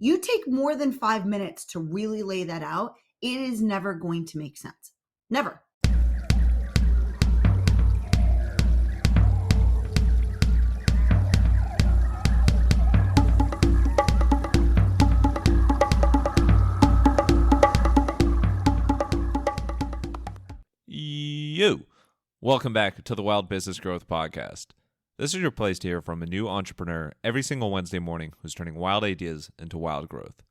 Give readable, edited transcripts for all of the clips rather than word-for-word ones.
You take more than 5 minutes to really lay that out, it is never going to make sense. Never. Welcome back to the Wild Business Growth Podcast. This is your place to hear from a new entrepreneur every single Wednesday morning who's turning wild ideas into wild growth.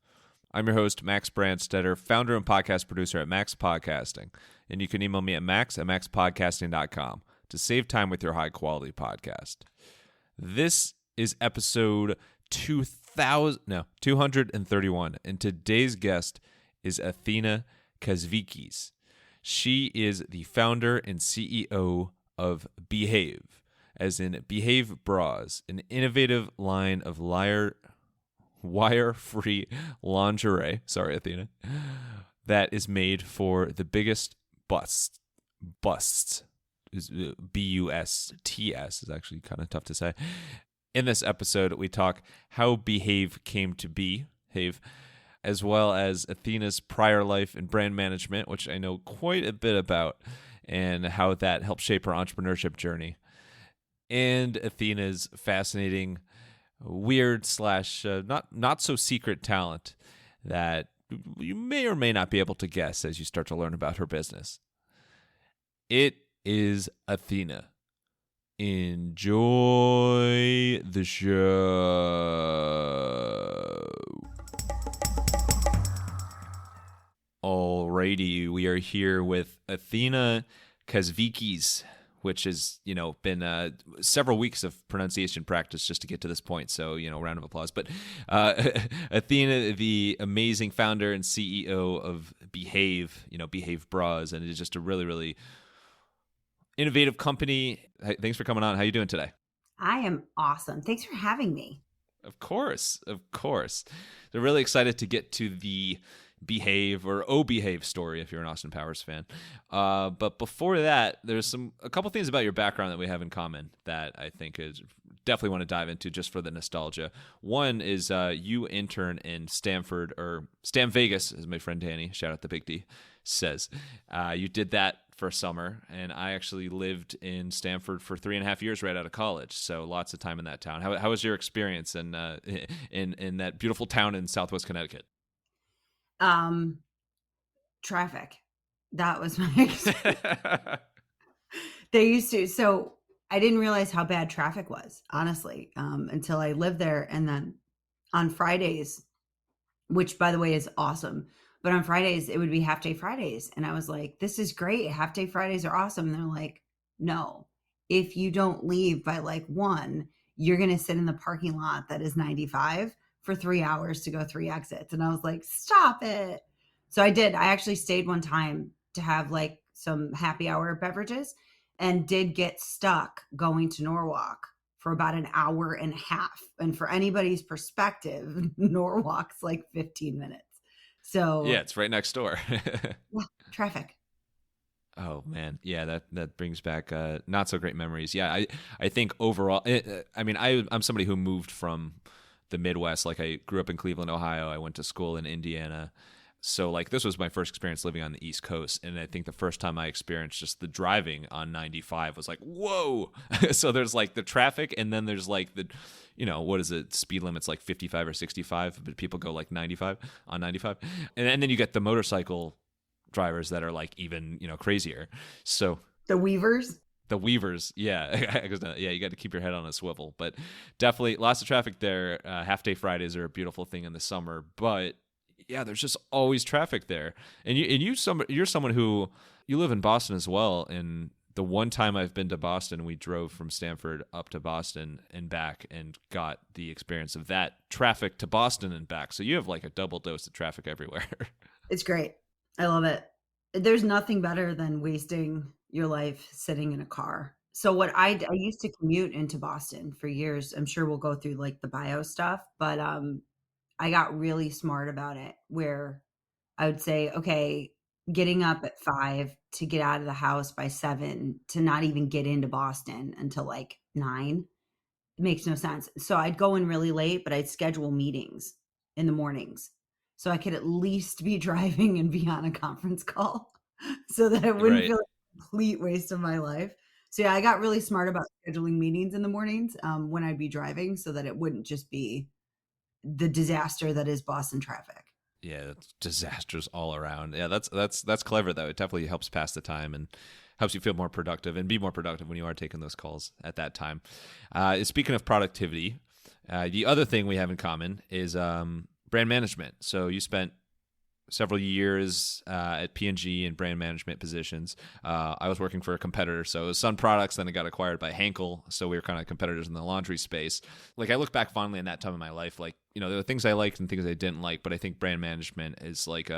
I'm your host, Max Brandstetter, founder and podcast producer at Max Podcasting, and you can email me at max@maxpodcasting.com to save time with your high-quality podcast. This is episode 231, and today's guest is Athena Kasvikis. She is the founder and CEO of Behave, as in Behave Bras, an innovative line of wire-free lingerie, sorry, Athena, that is made for the biggest busts. B-U-S-T-S is actually kind of tough to say. In this episode, we talk how Behave came to be, as well as Athena's prior life in brand management, which I know quite a bit about, and how that helped shape her entrepreneurship journey. And Athena's fascinating, weird / not so secret talent that you may or may not be able to guess as you start to learn about her business. It is Athena. Enjoy the show. Alrighty, we are here with Athena Kasvikis, which has, been several weeks of pronunciation practice just to get to this point. So, round of applause. But Athena, the amazing founder and CEO of Behave, Behave Bras, and it is just a really, really innovative company. Thanks for coming on. How are you doing today? I am awesome. Thanks for having me. Of course. They're really excited to get to the Behave or Behave story if you're an Austin Powers fan. But before that, there's a couple things about your background that we have in common that I think is definitely want to dive into just for the nostalgia. One is you intern in Stanford, or Stam Vegas, as my friend Danny, shout out the Big D, says. You did that for a summer, and I actually lived in Stanford for 3.5 years right out of college, so lots of time in that town. How was your experience in that beautiful town in Southwest Connecticut? Traffic. That was my experience. So I didn't realize how bad traffic was, honestly, until I lived there. And then on Fridays, which by the way is awesome, but on Fridays it would be half day Fridays. And I was like, this is great. Half day Fridays are awesome. And they're like, no, if you don't leave by like 1, you're going to sit in the parking lot that is 95 for 3 hours to go 3 exits. And I was like, stop it. So I did. I actually stayed one time to have like some happy hour beverages and did get stuck going to Norwalk for about an hour and a half. And for anybody's perspective, Norwalk's like 15 minutes. So yeah, it's right next door. Yeah, traffic. Oh man, yeah, that brings back not so great memories. Yeah, I think overall, I'm somebody who moved from the Midwest. Like I grew up in Cleveland, Ohio. I went to school in Indiana. So like this was my first experience living on the East Coast. And I think the first time I experienced just the driving on 95 was like, whoa. So there's like the traffic, and then there's like the, what is it? Speed limit's like 55 or 65, but people go like 95 on 95. And then you get the motorcycle drivers that are like even, crazier. So the Weavers. Yeah. Yeah, you got to keep your head on a swivel. But definitely lots of traffic there. Half-day Fridays are a beautiful thing in the summer. But yeah, there's just always traffic there. And you're someone who, you live in Boston as well. And the one time I've been to Boston, we drove from Stanford up to Boston and back and got the experience of that traffic to Boston and back. So you have like a double dose of traffic everywhere. It's great. I love it. There's nothing better than wasting your life sitting in a car. So what I used to commute into Boston for years. I'm sure we'll go through like the bio stuff, but I got really smart about it where I would say, okay, getting up at 5 to get out of the house by 7 to not even get into Boston until like 9. It makes no sense. So I'd go in really late, but I'd schedule meetings in the mornings. So I could at least be driving and be on a conference call so that it wouldn't Right. feel like a complete waste of my life. So yeah, I got really smart about scheduling meetings in the mornings when I'd be driving so that it wouldn't just be the disaster that is Boston traffic. Yeah, it's disasters all around. Yeah, that's clever though. It definitely helps pass the time and helps you feel more productive and be more productive when you are taking those calls at that time. Speaking of productivity, the other thing we have in common is brand management. So you spent several years at P&G in brand management positions. I was working for a competitor, so it was Sun Products. Then it got acquired by Henkel, so we were kind of competitors in the laundry space. Like I look back fondly on that time in my life. Like there were things I liked and things I didn't like, but I think brand management is like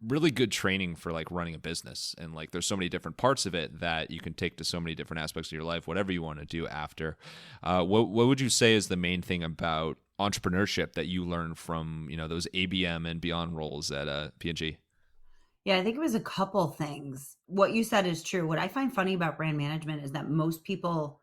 really good training for like running a business. And like there's so many different parts of it that you can take to so many different aspects of your life, whatever you want to do after. What would you say is the main thing about entrepreneurship that you learned from those ABM and beyond roles at P&G? Yeah, I think it was a couple things. What you said is true. What I find funny about brand management is that most people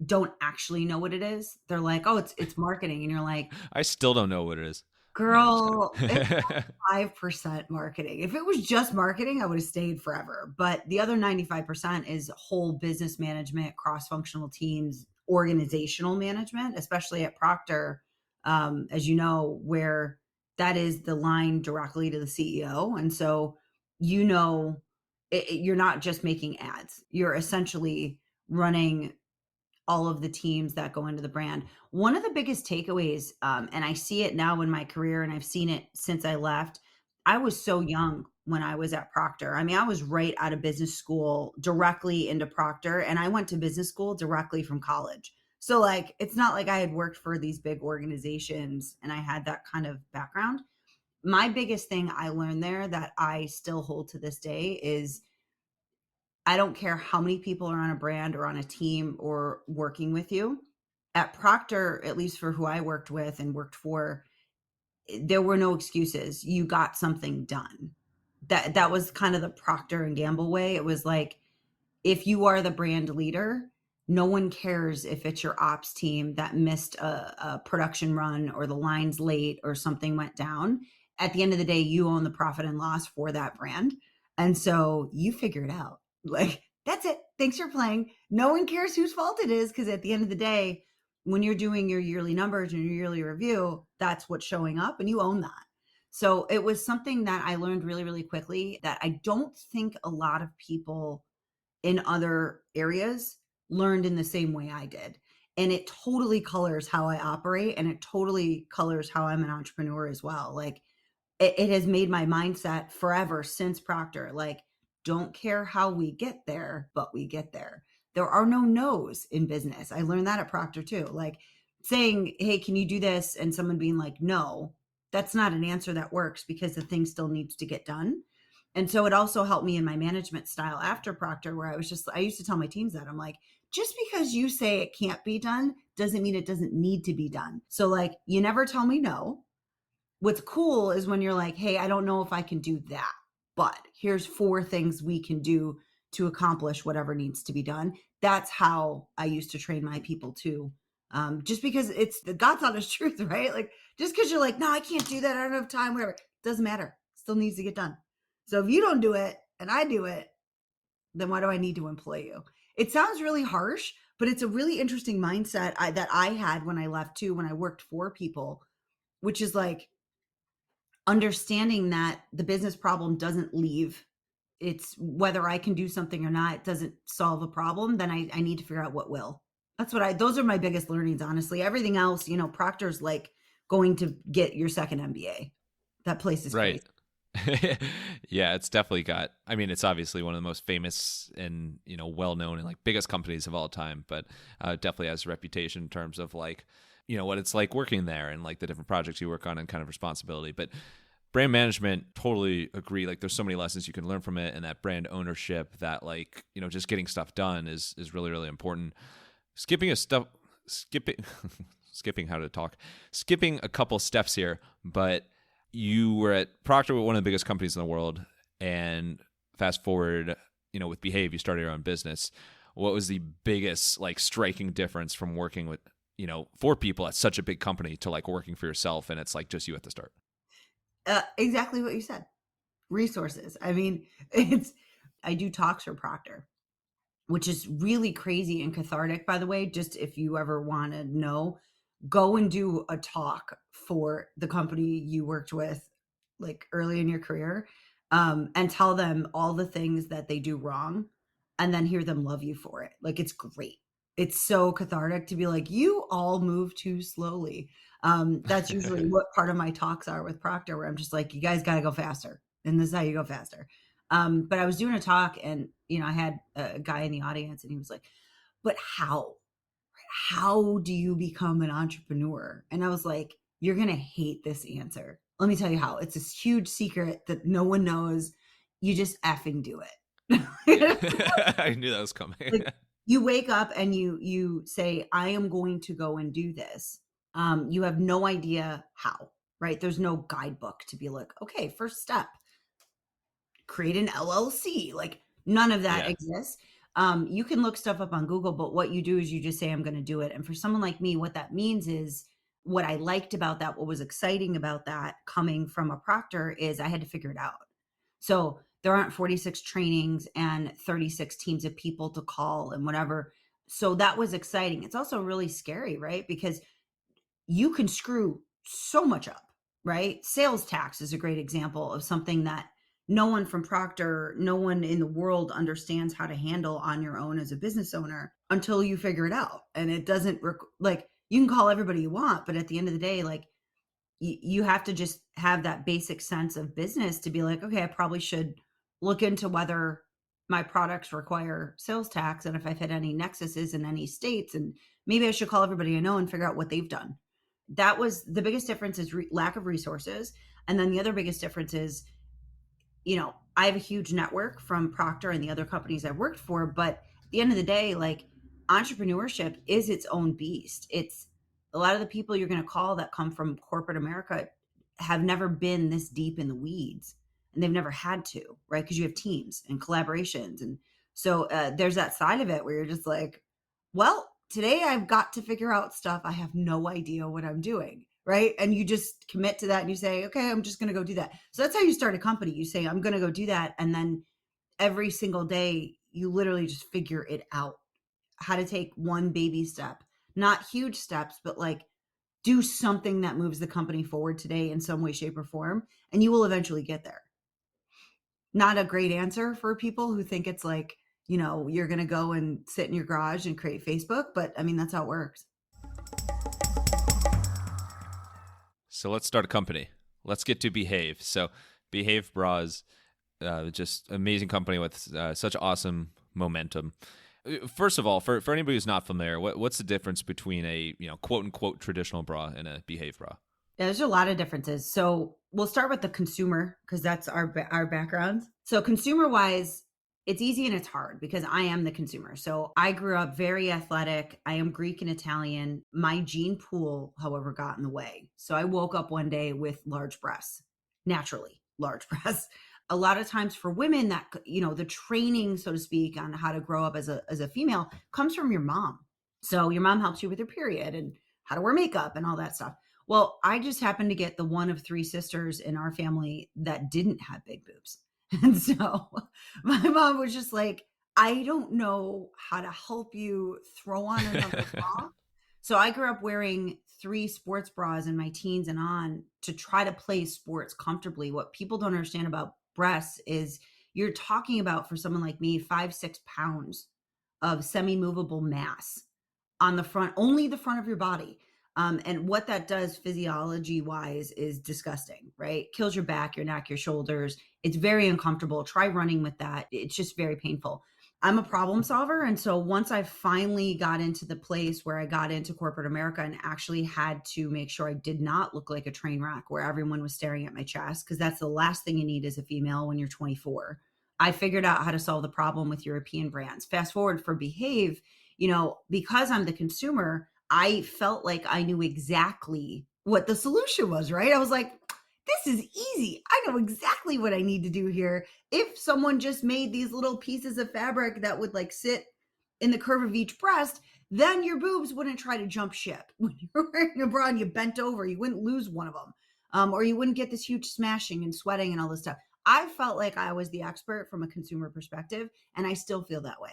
don't actually know what it is. They're like, "Oh, it's marketing." And you're like, I still don't know what it is. No, I'm just "Girl, it's kidding. 5% marketing." If it was just marketing, I would have stayed forever. But the other 95% is whole business management, cross-functional teams, organizational management, especially at Procter, as you know, where that is the line directly to the CEO. And so, you know, you're not just making ads. You're essentially running all of the teams that go into the brand. One of the biggest takeaways, and I see it now in my career, and I've seen it since I left. I was so young when I was at Procter. I mean, I was right out of business school directly into Procter, and I went to business school directly from college. So, like, it's not like I had worked for these big organizations and I had that kind of background. My biggest thing I learned there that I still hold to this day is I don't care how many people are on a brand or on a team or working with you. At Procter, at least for who I worked with and worked for, there were no excuses. You got something done. That was kind of the Procter and Gamble way. It was like if you are the brand leader, no one cares if it's your ops team that missed a production run or the line's late or something went down. At the end of the day, you own the profit and loss for that brand. And so you figure it out. Like, that's it. Thanks for playing. No one cares whose fault it is because at the end of the day, when you're doing your yearly numbers and your yearly review, that's what's showing up and you own that. So it was something that I learned really, really quickly that I don't think a lot of people in other areas learned in the same way I did. And it totally colors how I operate and it totally colors how I'm an entrepreneur as well. Like it has made my mindset forever since Procter. Like, don't care how we get there, but we get there. There are no no's in business. I learned that at Procter too. Like saying, hey, can you do this? And someone being like, no, that's not an answer that works because the thing still needs to get done. And so it also helped me in my management style after Procter, where I used to tell my teams that I'm like, just because you say it can't be done doesn't mean it doesn't need to be done. So, like, you never tell me no. What's cool is when you're like, hey, I don't know if I can do that, but here's 4 things we can do to accomplish whatever needs to be done. That's how I used to train my people too. Just because it's the God's honest truth, right? Like, just because you're like, no, I can't do that. I don't have time, whatever. Doesn't matter. Still needs to get done. So if you don't do it and I do it, then why do I need to employ you? It sounds really harsh, but it's a really interesting mindset that I had when I left too, when I worked for people, which is like, understanding that the business problem doesn't leave. It's whether I can do something or not, it doesn't solve a problem, then I need to figure out what will. Those are my biggest learnings, honestly. Everything else, Proctor's like going to get your second MBA. That place is Right. crazy. Yeah, it's definitely got, I mean, it's obviously one of the most famous and, well known and like biggest companies of all time, but definitely has a reputation in terms of like, what it's like working there and like the different projects you work on and kind of responsibility. But brand management, totally agree. Like there's so many lessons you can learn from it, and that brand ownership, that like, just getting stuff done is really, really important. Skipping skipping how to talk. Skipping a couple steps here, but you were at Procter, one of the biggest companies in the world, and fast forward, with Behave, you started your own business. What was the biggest like striking difference from working with for people at such a big company to like working for yourself and it's like just you at the start? Exactly what you said. Resources. I mean, it's I do talks for Procter, which is really crazy and cathartic, by the way. Just if you ever want to know, go and do a talk for the company you worked with like early in your career, and tell them all the things that they do wrong and then hear them love you for it. Like, it's great. It's so cathartic to be like, you all move too slowly. That's usually what part of my talks are with Procter, where I'm just like, you guys got to go faster. And this is how you go faster. But I was doing a talk and, I had a guy in the audience and he was like, but how do you become an entrepreneur? And I was like, you're going to hate this answer. Let me tell you how. It's this huge secret that no one knows. You just effing do Yeah. it. I knew that was coming. Like, you wake up and you say, I am going to go and do this. You have no idea how, right? There's no guidebook to be like, okay, first step, create an LLC. Like, none of that Yeah. exists. You can look stuff up on Google, but what you do is you just say, I'm going to do it. And for someone like me, what that means is, what I liked about that, what was exciting about that coming from a proctor, is I had to figure it out. So there aren't 46 trainings and 36 teams of people to call and whatever. So that was exciting. It's also really scary, right? Because you can screw so much up, right? Sales tax is a great example of something that no one from Procter, no one in the world understands how to handle on your own as a business owner until you figure it out. And it doesn't like, you can call everybody you want, but at the end of the day, like, you have to just have that basic sense of business to be like, okay, I probably should look into whether my products require sales tax and if I've had any nexuses in any states, and maybe I should call everybody I know and figure out what they've done. That was the biggest difference, is lack of resources. And then the other biggest difference is, I have a huge network from Procter and the other companies I've worked for, but at the end of the day, like, entrepreneurship is its own beast. It's a lot of the people you're going to call that come from corporate America have never been this deep in the weeds, and they've never had to, right? Because you have teams and collaborations. And so there's that side of it where you're just like, well, today I've got to figure out stuff. I have no idea what I'm doing. Right. And you just commit to that and you say, okay, I'm just going to go do that. So that's how you start a company. You say, I'm going to go do that. And then every single day, you literally just figure it out, how to take one baby step, not huge steps, but like, do something that moves the company forward today in some way, shape, or form. And you will eventually get there. Not a great answer for people who think it's like, you're going to go and sit in your garage and create Facebook. But I mean, that's how it works. So let's start a company. Let's get to Behave. So Behave Bras, just amazing company with such awesome momentum. First of all, for anybody who's not familiar, what's the difference between a quote unquote traditional bra and a Behave bra? Yeah, there's a lot of differences. So we'll start with the consumer, because that's our background. So consumer wise, it's easy and it's hard because I am the consumer. So I grew up very athletic. I am Greek and Italian. My gene pool, however, got in the way. So I woke up one day with large breasts, naturally large breasts. A lot of times for women, that, the training, so to speak, on how to grow up as a female comes from your mom. So your mom helps you with your period and how to wear makeup and all that stuff. Well, I just happened to get the one of three sisters in our family that didn't have big boobs. And so my mom was just like, I don't know how to help you throw on another bra. So I grew up wearing 3 sports bras in my teens and on to try to play sports comfortably. What people don't understand about breasts is, you're talking about, for someone like me, 5-6 pounds of semi-movable mass on the front, only the front of your body. And what that does physiology wise is disgusting, right? Kills your back, your neck, your shoulders. It's very uncomfortable. Try running with that. It's just very painful. I'm a problem solver. And so once I finally got into the place where I got into corporate America and actually had to make sure I did not look like a train wreck where everyone was staring at my chest, because that's the last thing you need as a female when you're 24. I figured out how to solve the problem with European brands. Fast forward for Behave, because I'm the consumer, I felt like I knew exactly what the solution was, right? I was like, this is easy. I know exactly what I need to do here. If someone just made these little pieces of fabric that would like sit in the curve of each breast, then your boobs wouldn't try to jump ship. When you're wearing a bra and you bent over, you wouldn't lose one of them. Or you wouldn't get this huge smashing and sweating and all this stuff. I felt like I was the expert from a consumer perspective, and I still feel that way.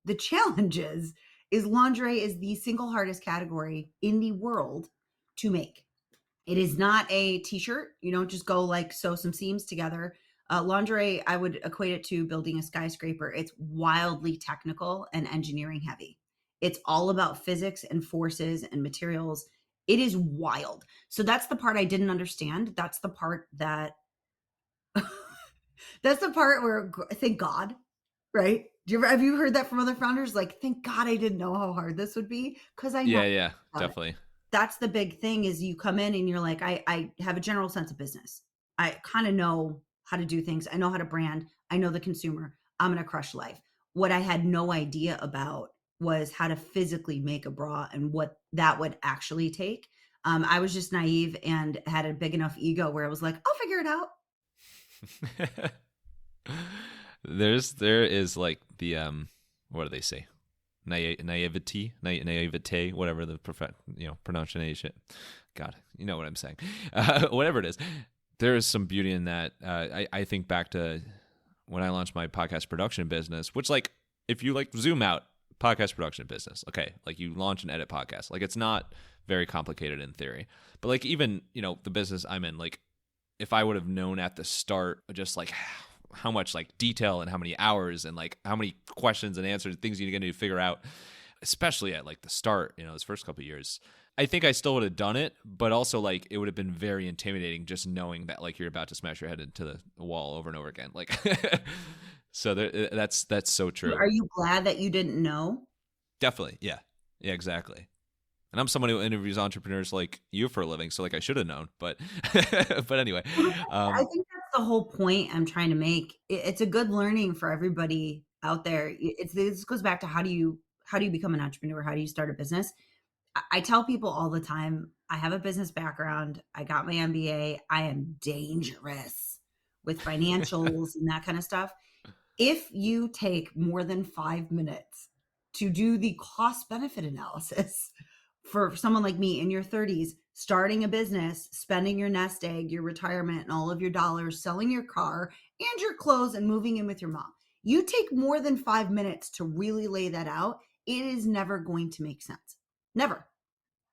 The challenge is lingerie is the single hardest category in the world to make. It is not a t-shirt. You don't just go like sew some seams together. Lingerie, I would equate it to building a skyscraper. It's wildly technical and engineering heavy. It's all about physics and forces and materials. It is wild. So that's the part I didn't understand. That's the part that that's the part where thank God, right? Have you heard that from other founders? Like, thank God I didn't know how hard this would be because I know Yeah, yeah, about it. definitely. That's the big thing is you come in and you're like, I have a general sense of business. I kind of know how to do things. I know how to brand. I know the consumer. I'm going to crush life. What I had no idea about was how to physically make a bra and what that would actually take. I was just naive and had a big enough ego where I was like, I'll figure it out. There is like the what do they say? Naivete, whatever the pronunciation. God, you know what I'm saying. Whatever it is, there is some beauty in that. I think back to when I launched my podcast production business, which like if you like zoom out, podcast production business, okay, like you launch and edit podcasts, like it's not very complicated in theory, but like even the business I'm in, like if I would have known at the start just like how much like detail and how many hours and like how many questions and answers, things you're going to figure out, especially at like the start, those first couple of years, I think I still would have done it, but also like it would have been very intimidating just knowing that like you're about to smash your head into the wall over and over again. Like, so that's so true. Are you glad that you didn't know? Definitely. Yeah. Yeah, exactly. And I'm someone who interviews entrepreneurs like you for a living, so like I should have known, but but anyway, I um, think that's the whole point I'm trying to make. It's a good learning for everybody out there. This goes back to how do you become an entrepreneur? How do you start a business? I tell people all the time, I have a business background. I got my MBA. I am dangerous with financials and that kind of stuff. If you take more than 5 minutes to do the cost benefit analysis for someone like me in your 30s, starting a business, spending your nest egg, your retirement, and all of your dollars, selling your car and your clothes, and moving in with your mom, you take more than 5 minutes to really lay that out, it is never going to make sense. Never.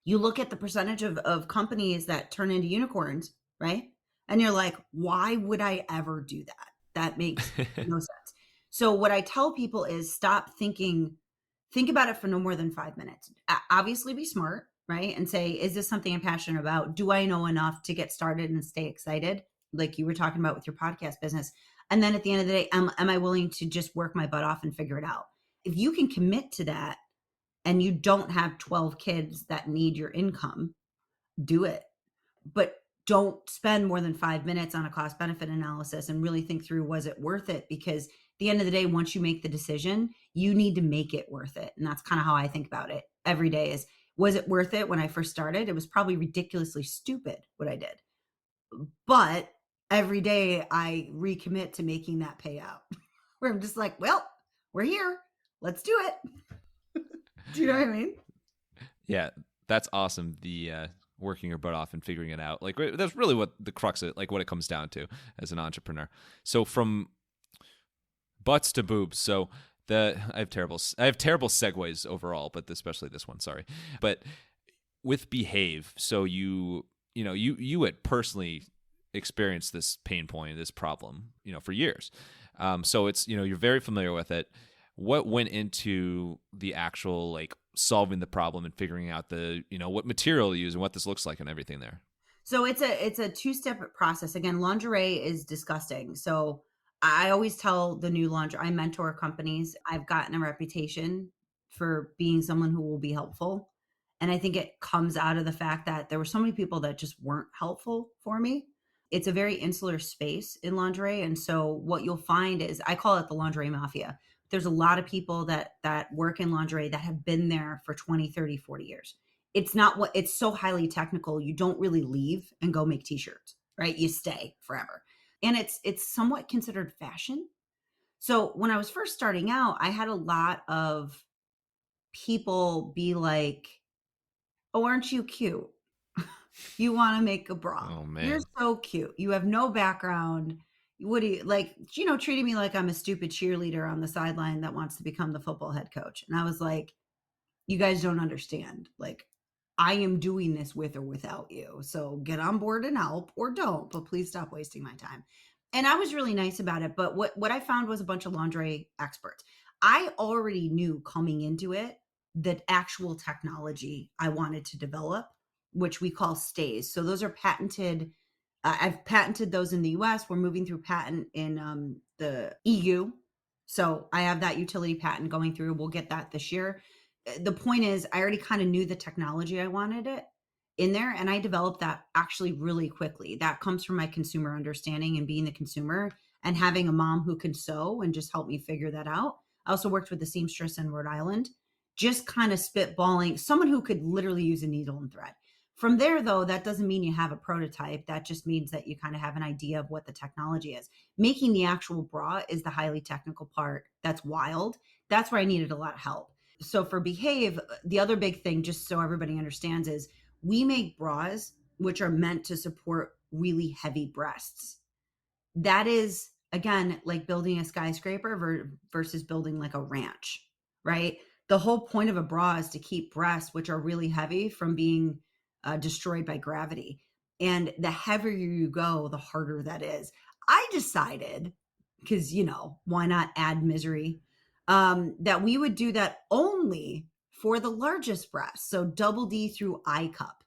You look at the percentage of companies that turn into unicorns, right? And you're like, why would I ever do that? That makes no sense. So what I tell people is stop thinking, think about it for no more than 5 minutes. Obviously be smart, right? And say, is this something I'm passionate about? Do I know enough to get started and stay excited? Like you were talking about with your podcast business. And then at the end of the day, am I willing to just work my butt off and figure it out? If you can commit to that, and you don't have 12 kids that need your income, do it. But don't spend more than 5 minutes on a cost benefit analysis and really think through, was it worth it? Because at the end of the day, once you make the decision, you need to make it worth it. And that's kind of how I think about it every day is, was it worth it when I first started? It was probably ridiculously stupid what I did. But every day I recommit to making that payout where I'm just like, well, we're here. Let's do it. Do you know what I mean? yeah, that's awesome. The working your butt off and figuring it out, like that's really what the crux of it, like what it comes down to as an entrepreneur. So from butts to boobs. So I have terrible segues overall, but especially this one. Sorry, but with behave. So you had personally experienced this pain point, this problem, for years. So it's you're very familiar with it. What went into the actual like solving the problem and figuring out the what material to use and what this looks like and everything there? So it's a two-step process. Again, lingerie is disgusting. So I always tell the new lingerie, I mentor companies. I've gotten a reputation for being someone who will be helpful. And I think it comes out of the fact that there were so many people that just weren't helpful for me. It's a very insular space in lingerie. And so what you'll find is I call it the lingerie mafia. There's a lot of people that work in lingerie that have been there for 20, 30, 40 years. It's not what it's so highly technical. You don't really leave and go make t-shirts, right? You stay forever. And it's somewhat considered fashion. So when I was first starting out, I had a lot of people be like, "Oh, aren't you cute? You wanna make a bra. Oh You're man. so cute. You have no background. What do you," like, treating me like I'm a stupid cheerleader on the sideline that wants to become the football head coach. And I was like, "You guys don't understand. Like, I am doing this with or without you. So get on board and help or don't, but please stop wasting my time." And I was really nice about it. But what I found was a bunch of lingerie experts. I already knew coming into it the actual technology I wanted to develop, which we call stays. So those are patented. I've patented those in the US. We're moving through patent in the EU. So I have that utility patent going through. We'll get that this year. The point is, I already kind of knew the technology I wanted it in there, and I developed that actually really quickly. That comes from my consumer understanding and being the consumer and having a mom who can sew and just help me figure that out. I also worked with the seamstress in Rhode Island, just kind of spitballing, someone who could literally use a needle and thread. From there, though, that doesn't mean you have a prototype. That just means that you kind of have an idea of what the technology is. Making the actual bra is the highly technical part. That's wild. That's where I needed a lot of help. So for Behave, the other big thing, just so everybody understands, is we make bras which are meant to support really heavy breasts. That is, again, like building a skyscraper versus building like a ranch, right? The whole point of a bra is to keep breasts, which are really heavy, from being destroyed by gravity. And the heavier you go, the harder that is. I decided, because, why not add misery, that we would do that only for the largest breast. So double D through I cup,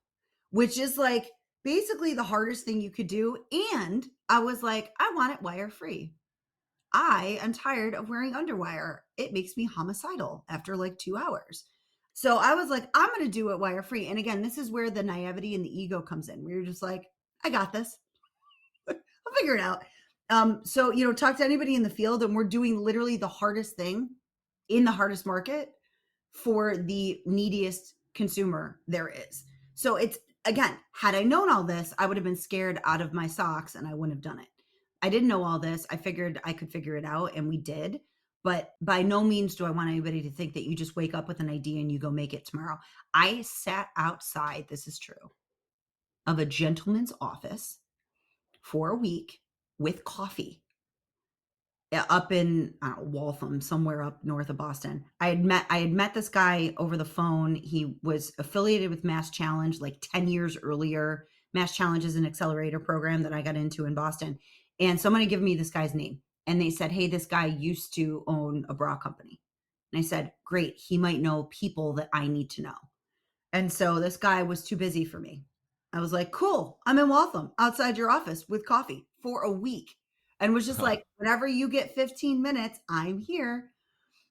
which is like basically the hardest thing you could do. And I was like, I want it wire free. I am tired of wearing underwire. It makes me homicidal after like 2 hours. So I was like, I'm going to do it wire free. And again, this is where the naivety and the ego comes in. We were just like, I got this. I'll figure it out. So, talk to anybody in the field, and we're doing literally the hardest thing in the hardest market for the neediest consumer there is. So it's, again, had I known all this, I would have been scared out of my socks and I wouldn't have done it. I didn't know all this. I figured I could figure it out, and we did. But by no means do I want anybody to think that you just wake up with an idea and you go make it tomorrow. I sat outside, this is true, of a gentleman's office for a week with coffee up in, I don't know, Waltham, somewhere up north of Boston. I had met this guy over the phone. He was affiliated with Mass Challenge like 10 years earlier. Mass Challenge is an accelerator program that I got into in Boston. And somebody gave me this guy's name, and they said, "Hey, this guy used to own a bra company." And I said, "Great, he might know people that I need to know." And so this guy was too busy for me. I was like, "Cool, I'm in Waltham outside your office with coffee for a week." And was just Huh. like, "Whenever you get 15 minutes, I'm here."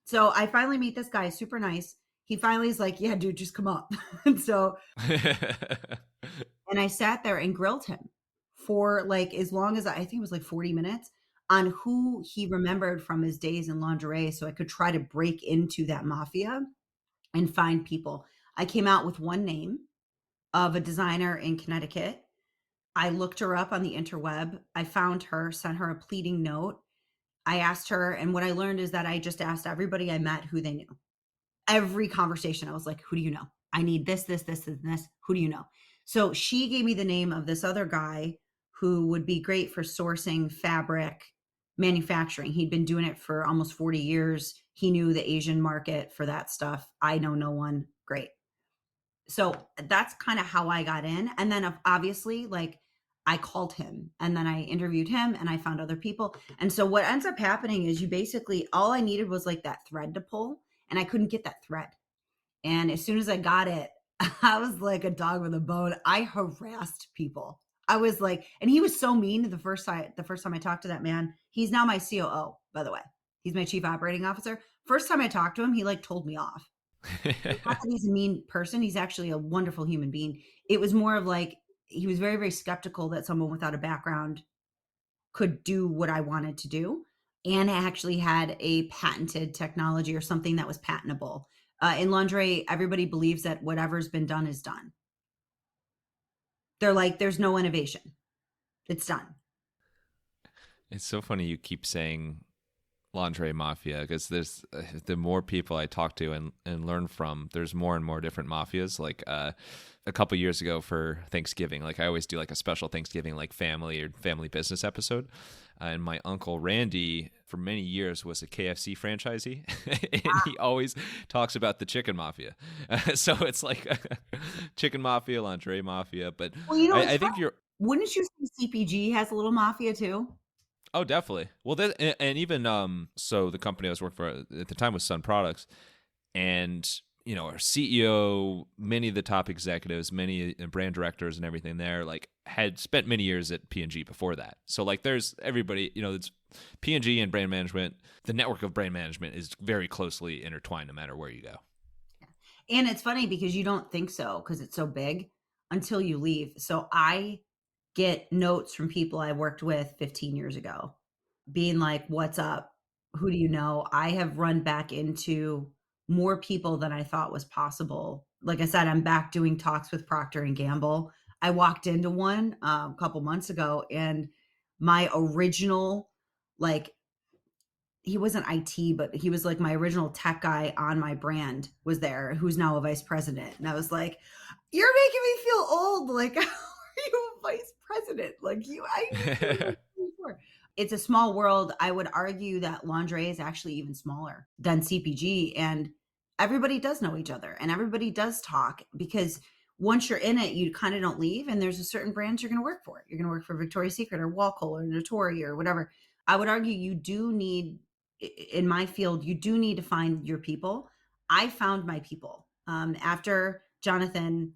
So I finally meet this guy, super nice. He finally is like, "Yeah, dude, just come up." And so, and I sat there and grilled him for like as long as I think it was like 40 minutes on who he remembered from his days in lingerie, so I could try to break into that mafia and find people. I came out with one name of a designer in Connecticut. I looked her up on the interweb. I found her, sent her a pleading note. I asked her, and what I learned is that I just asked everybody I met who they knew. Every conversation, I was like, "Who do you know? I need this, this, this, and this. Who do you know?" So she gave me the name of this other guy who would be great for sourcing fabric manufacturing. He'd been doing it for almost 40 years. He knew the Asian market for that stuff. I know no one. Great. So that's kind of how I got in. And then obviously, like, I called him and then I interviewed him and I found other people. And so what ends up happening is you basically, all I needed was like that thread to pull, and I couldn't get that thread. And as soon as I got it, I was like a dog with a bone. I harassed people. I was like, and he was so mean the first time I talked to that man. He's now my COO, by the way. He's my chief operating officer. First time I talked to him, he like told me off. Not that he's a mean person. He's actually a wonderful human being. It was more of like he was very, very skeptical that someone without a background could do what I wanted to do, and actually had a patented technology or something that was patentable. In lingerie, everybody believes that whatever's been done is done. They're like, there's no innovation. It's done. It's so funny you keep saying lingerie mafia, because there's the more people I talk to and learn from, there's more and more different mafias. Like a couple years ago for Thanksgiving, like I always do like a special Thanksgiving like family or family business episode. And my uncle Randy, for many years, was a KFC franchisee, and he always talks about the chicken mafia. So it's like chicken mafia, lingerie mafia. But Well, you know, it's I funny. think you're. Wouldn't you say CPG has a little mafia too? Oh, definitely. Well, that and even so the company I was working for at the time was Sun Products, and our CEO, many of the top executives, many brand directors, and everything there, like had spent many years at P&G before that. So like, there's everybody, it's P&G and brand management. The network of brand management is very closely intertwined, no matter where you go. And it's funny because you don't think so because it's so big until you leave. So I get notes from people I worked with 15 years ago being like, "What's up? Who do you know?" I have run back into more people than I thought was possible. Like I said, I'm back doing talks with Procter and Gamble. I walked into one a couple months ago, and my original, like, he wasn't IT, but he was like my original tech guy on my brand was there, who's now a vice president. And I was like, "You're making me feel old. Like, how are you a vice president? Like, I used to work before." It's a small world. I would argue that lingerie is actually even smaller than CPG. And everybody does know each other and everybody does talk because once you're in it, you kind of don't leave. And there's a certain brand you're going to work for. You're going to work for Victoria's Secret or Walcole or Notori or whatever. I would argue you do need, in my field, you do need to find your people. I found my people after Jonathan,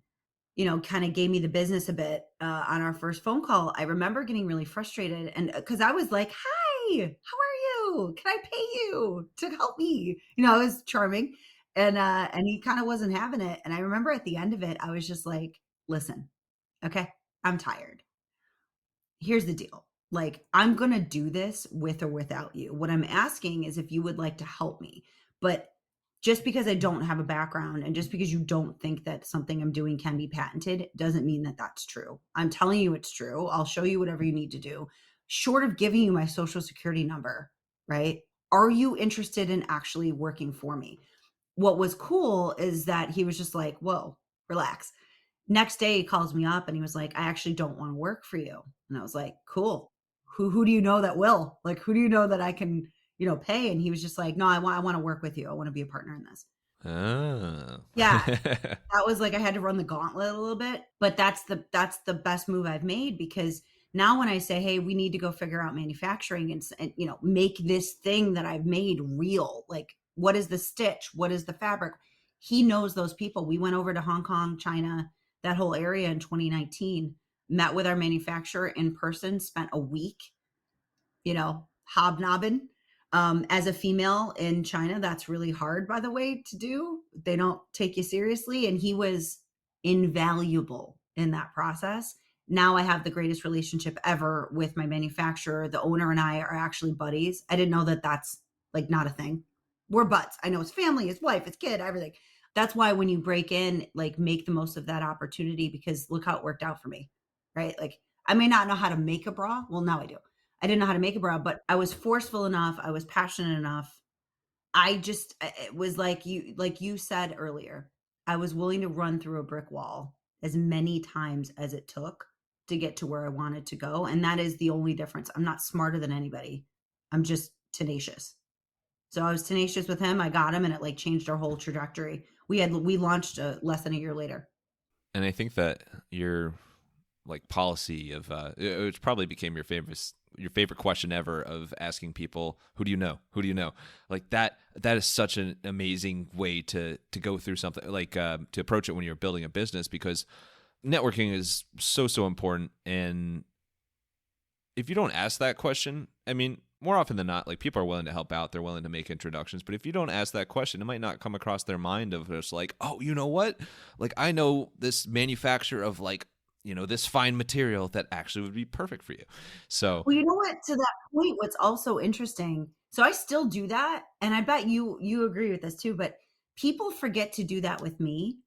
kind of gave me the business a bit on our first phone call. I remember getting really frustrated, and because I was like, "Hi, how are you? Can I pay you to help me?" I was charming, and he kind of wasn't having it. And I remember at the end of it, I was just like, "Listen, okay, I'm tired. Here's the deal. Like, I'm going to do this with or without you. What I'm asking is if you would like to help me. But just because I don't have a background and just because you don't think that something I'm doing can be patented doesn't mean that that's true. I'm telling you it's true. I'll show you whatever you need to do. Short of giving you my social security number, right? Are you interested in actually working for me? What was cool is that he was just like, "Whoa, relax." Next day, he calls me up and he was like, "I actually don't want to work for you." And I was like, "Cool. Who do you know that will? Like, who do you know that I can, pay?" And he was just like, "No, I want to work with you. I want to be a partner in this." Oh. Yeah, that was like I had to run the gauntlet a little bit, but that's the best move I've made because now when I say, "Hey, we need to go figure out manufacturing and make this thing that I've made real. Like, what is the stitch? What is the fabric?" He knows those people. We went over to Hong Kong, China, that whole area in 2019, met with our manufacturer in person, spent a week hobnobbing. As a female in China, that's really hard, by the way, to do. They don't take you seriously. And he was invaluable in that process. Now I have the greatest relationship ever with my manufacturer. The owner and I are actually buddies. I didn't know that that's like not a thing. We're buds. I know his family, his wife, his kid, everything. That's why when you break in, like make the most of that opportunity because look how it worked out for me, right? Like I may not know how to make a bra. Well, now I do. I didn't know how to make a bra, but I was forceful enough. I was passionate enough. It was like you said earlier, I was willing to run through a brick wall as many times as it took to get to where I wanted to go. And that is the only difference. I'm not smarter than anybody. I'm just tenacious. So I was tenacious with him. I got him and it like changed our whole trajectory. We launched less than a year later. And I think that your like policy of it probably became your favorite question ever of asking people, who do you know, like that is such an amazing way to go through something like to approach it when you're building a business, because networking is so important. And if you don't ask that question, I mean, more often than not, like people are willing to help out, they're willing to make introductions. But if you don't ask that question, it might not come across their mind of just like, oh, you know what? Like I know this manufacturer of like, this fine material that actually would be perfect for you. So Well, you know what? To that point, what's also interesting, so I still do that, and I bet you agree with this too, but people forget to do that with me,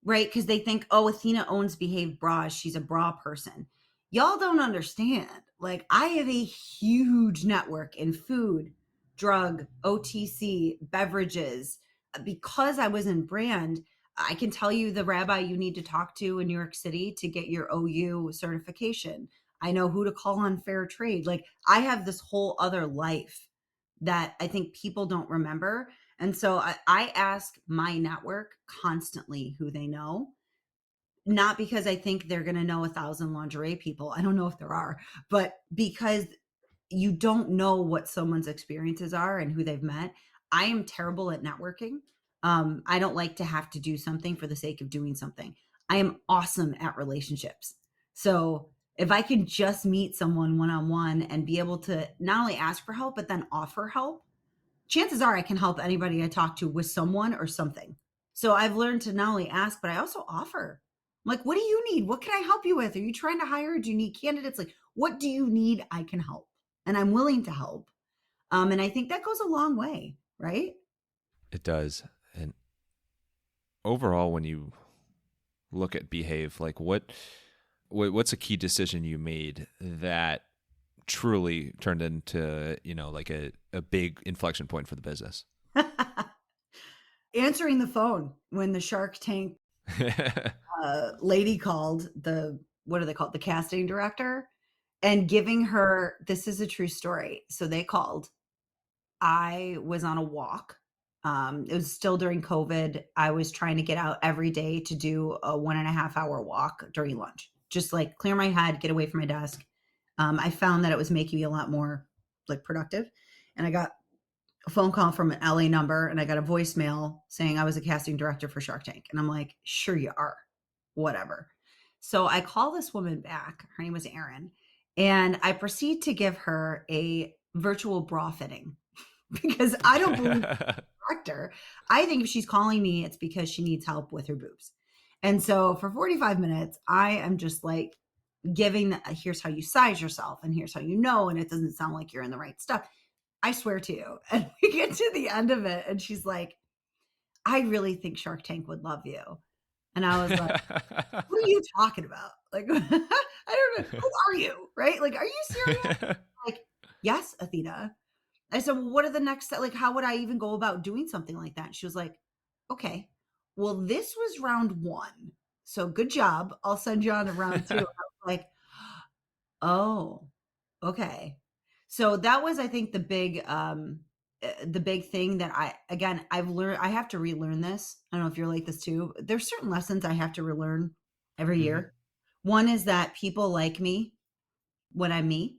right? Because they think, "Oh, Athena owns Behave Bras. She's a bra person." Y'all don't understand. Like, I have a huge network in food, drug, OTC, beverages. Because I was in brand, I can tell you the rabbi you need to talk to in New York City to get your OU certification. I know who to call on fair trade. Like I have this whole other life that I think people don't remember. And so I ask my network constantly who they know, not because I think they're going to know 1,000 lingerie people. I don't know if there are, but because you don't know what someone's experiences are and who they've met. I am terrible at networking. I don't like to have to do something for the sake of doing something. I am awesome at relationships. So if I can just meet someone one on one and be able to not only ask for help, but then offer help, chances are I can help anybody I talk to with someone or something. So I've learned to not only ask, but I also offer. I'm like, what do you need? What can I help you with? Are you trying to hire? Do you need candidates? Like, what do you need? I can help. And I'm willing to help. And I think that goes a long way, right? It does. And overall, when you look at Behave, like what's a key decision you made that truly turned into, like a big inflection point for the business? Answering the phone when the Shark Tank lady called, what are they called? The casting director, and giving her, this is a true story. So they called. I was on a walk. It was still during COVID. I was trying to get out every day to do a 1.5 hour walk during lunch, just like clear my head, get away from my desk. I found that it was making me a lot more like productive. And I got a phone call from an LA number and I got a voicemail saying I was a casting director for Shark Tank. And I'm like, sure you are, whatever. So I call this woman back. Her name was Erin. And I proceed to give her a virtual bra fitting because I don't believe director. I think if she's calling me, it's because she needs help with her boobs. And so for 45 minutes, I am just like giving, here's how you size yourself, and here's how you know, and it doesn't sound like you're in the right stuff. I swear to you. And we get to the end of it, and she's like, I really think Shark Tank would love you. And I was like, what are you talking about? Like, I don't know. Who are you? Right? Like, are you serious? Like, yes, Athena. I said, well, what are the next steps? Like, how would I even go about doing something like that? And she was like, okay, well, this was round one. So good job. I'll send you on to round two. I was like, oh, okay. So that was, I think, the big thing that I've learned. I have to relearn this. I don't know if you're like this too. There's certain lessons I have to relearn every Hmm. year. One is that people like me when I'm me,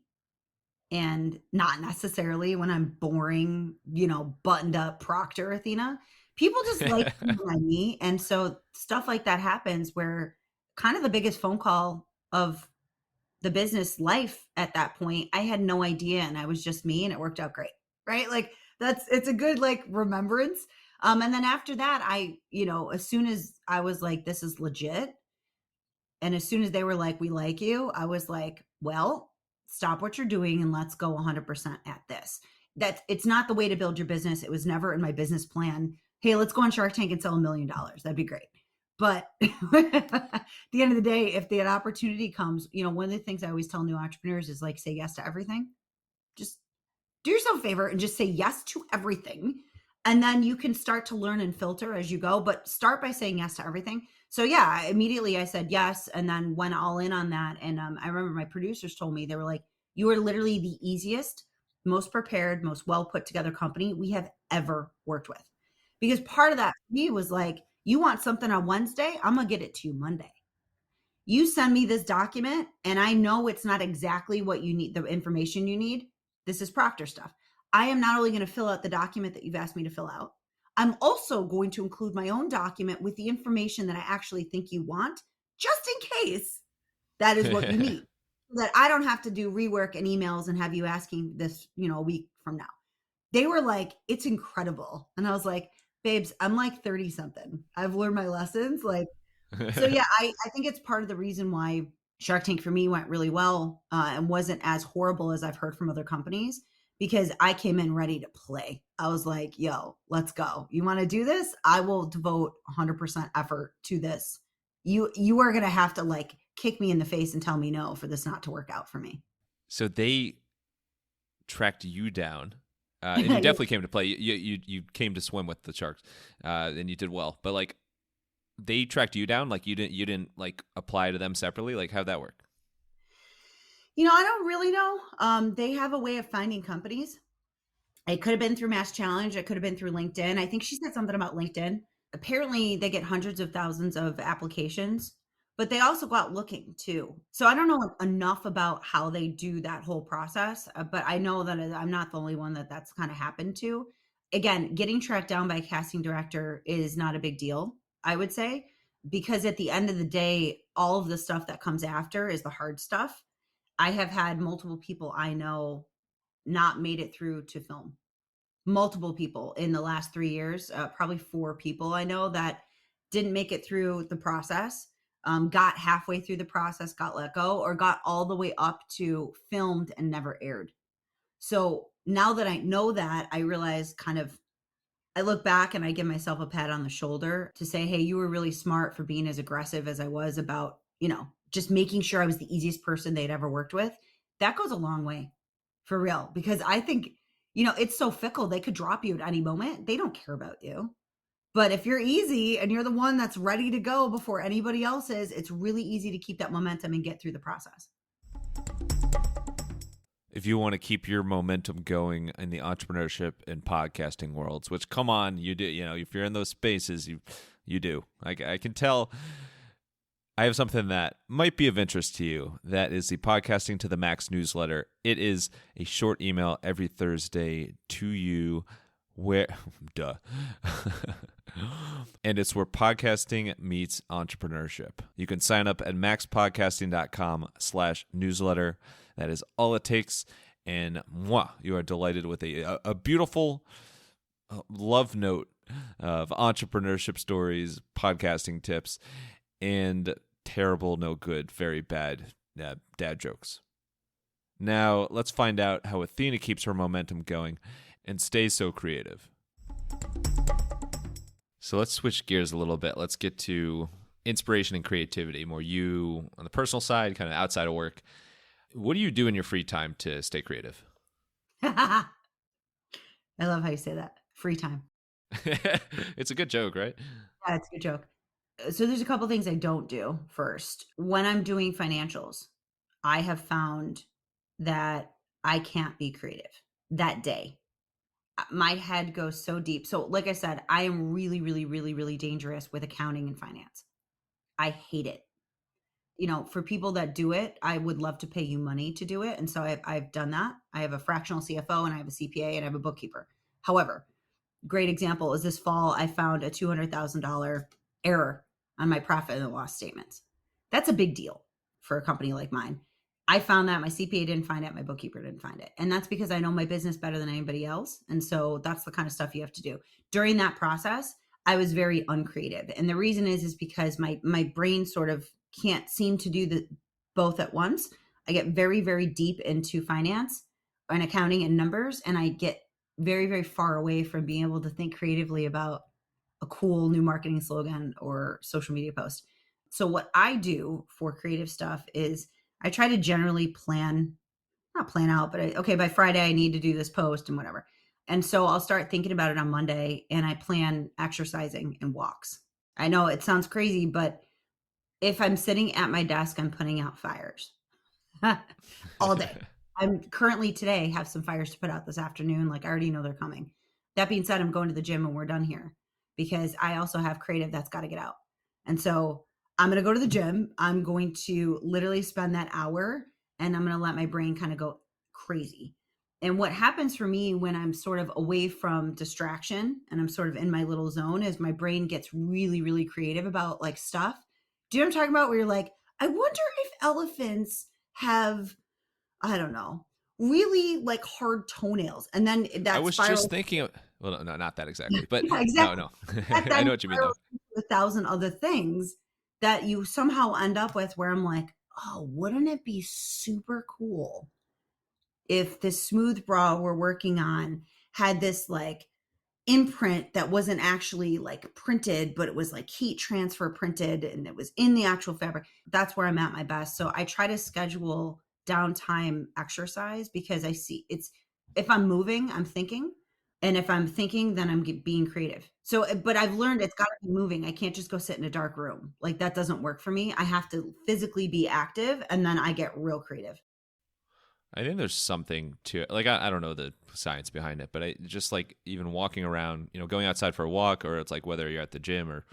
and not necessarily when I'm boring, buttoned up Proctor Athena. People just like me when I'm me. And so stuff like that happens where kind of the biggest phone call of the business life at that point, I had no idea and I was just me and it worked out great. Right? Like it's a good like remembrance. And then after that, as soon as I was like, this is legit, and as soon as they were like, we like you, I was like, well, stop what you're doing and let's go 100% at this. That it's not the way to build your business. It was never in my business plan. Hey, let's go on Shark Tank and sell $1 million. That'd be great. But at the end of the day, if the opportunity comes, one of the things I always tell new entrepreneurs is like, say yes to everything. Just do yourself a favor and just say yes to everything. And then you can start to learn and filter as you go, but start by saying yes to everything. So yeah, immediately I said yes and then went all in on that. And I remember my producers told me, they were like, you are literally the easiest, most prepared, most well put together company we have ever worked with. Because part of that for me was like, you want something on Wednesday, I'm going to get it to you Monday. You send me this document and I know it's not exactly what you need, the information you need. This is Proctor stuff. I am not only going to fill out the document that you've asked me to fill out, I'm also going to include my own document with the information that I actually think you want, just in case that is what you need. So that I don't have to do rework and emails and have you asking this, a week from now. They were like, it's incredible. And I was like, babes, I'm like 30 something. I've learned my lessons. Like, so yeah, I think it's part of the reason why Shark Tank for me went really well and wasn't as horrible as I've heard from other companies, because I came in ready to play. I was like, yo, let's go. You want to do this? I will devote 100% effort to this. You are going to have to like kick me in the face and tell me no for this not to work out for me. So they tracked you down And you definitely came to play. You came to swim with the sharks, and you did well. But like, they tracked you down. Like you didn't like apply to them separately. Like, how'd that work? I don't really know. They have a way of finding companies. It could have been through Mass Challenge. It could have been through LinkedIn. I think she said something about LinkedIn. Apparently, they get hundreds of thousands of applications, but they also go out looking too. So I don't know enough about how they do that whole process, but I know that I'm not the only one that that's kind of happened to. Again, getting tracked down by a casting director is not a big deal, I would say, because at the end of the day, all of the stuff that comes after is the hard stuff. I have had multiple people I know not made it through to film. Multiple people in the last 3 years, probably four people I know that didn't make it through the process, got halfway through the process, got let go, or got all the way up to filmed and never aired. So now that I know that, I realize I look back and I give myself a pat on the shoulder to say, hey, you were really smart for being as aggressive as I was about, just making sure I was the easiest person they'd ever worked with. That goes a long way for real, because I think, it's so fickle. They could drop you at any moment. They don't care about you. But if you're easy and you're the one that's ready to go before anybody else is, it's really easy to keep that momentum and get through the process. If you want to keep your momentum going in the entrepreneurship and podcasting worlds, which, come on, you do. If you're in those spaces, you do. I can tell. I have something that might be of interest to you. That is the Podcasting to the Max newsletter. It is a short email every Thursday to you where, duh. And it's where podcasting meets entrepreneurship. You can sign up at maxpodcasting.com/newsletter. That is all it takes. And you are delighted with a beautiful love note of entrepreneurship stories, podcasting tips, and terrible, no good, very bad dad jokes. Now, let's find out how Athena keeps her momentum going and stays so creative. So let's switch gears a little bit. Let's get to inspiration and creativity, more you on the personal side, kind of outside of work. What do you do in your free time to stay creative? I love how you say that. Free time. It's a good joke, right? Yeah, it's a good joke. So there's a couple things I don't do. First, when I'm doing financials, I have found that I can't be creative that day. My head goes so deep. So like I said, I am really, really, really, really dangerous with accounting and finance. I hate it. For people that do it, I would love to pay you money to do it. And so I've done that. I have a fractional CFO and I have a CPA and I have a bookkeeper. However, great example is this fall, I found a $200,000 error on my profit and loss statements. That's a big deal for a company like mine. I found that my CPA didn't find it, my bookkeeper didn't find it. And that's because I know my business better than anybody else. And so that's the kind of stuff you have to do. During that process, I was very uncreative. And the reason is because my brain sort of can't seem to do the both at once. I get very, very deep into finance and accounting and numbers, and I get very, very far away from being able to think creatively about a cool new marketing slogan or social media post. So what I do for creative stuff is I try to generally not plan out, but okay, by Friday I need to do this post and whatever. And so I'll start thinking about it on Monday and I plan exercising and walks. I know it sounds crazy, but if I'm sitting at my desk, I'm putting out fires all day. I'm currently today have some fires to put out this afternoon. Like I already know they're coming. That being said, I'm going to the gym when we're done here because I also have creative that's got to get out. And so I'm going to go to the gym. I'm going to literally spend that hour and I'm going to let my brain kind of go crazy. And what happens for me when I'm sort of away from distraction and I'm sort of in my little zone is my brain gets really, really creative about like stuff. Do you know what I'm talking about? Where you're like, I wonder if elephants have, I don't know, really like hard toenails. And then that I was spirals. just thinking of, well, no, not that exactly, but Yeah, no, exactly. no. That I then know what you mean, though. spirals into 1,000 other things that you somehow end up with where I'm like, oh, wouldn't it be super cool if this smooth bra we're working on had this like imprint that wasn't actually like printed, but it was like heat transfer printed and it was in the actual fabric. That's where I'm at my best. So I try to schedule downtime exercise because I see if I'm moving, I'm thinking. And if I'm thinking, then I'm being creative. So, but I've learned it's got to be moving. I can't just go sit in a dark room. Like that doesn't work for me. I have to physically be active and then I get real creative. I think there's something to it. Like I don't know the science behind it, but I just like even walking around, going outside for a walk, or it's like whether you're at the gym or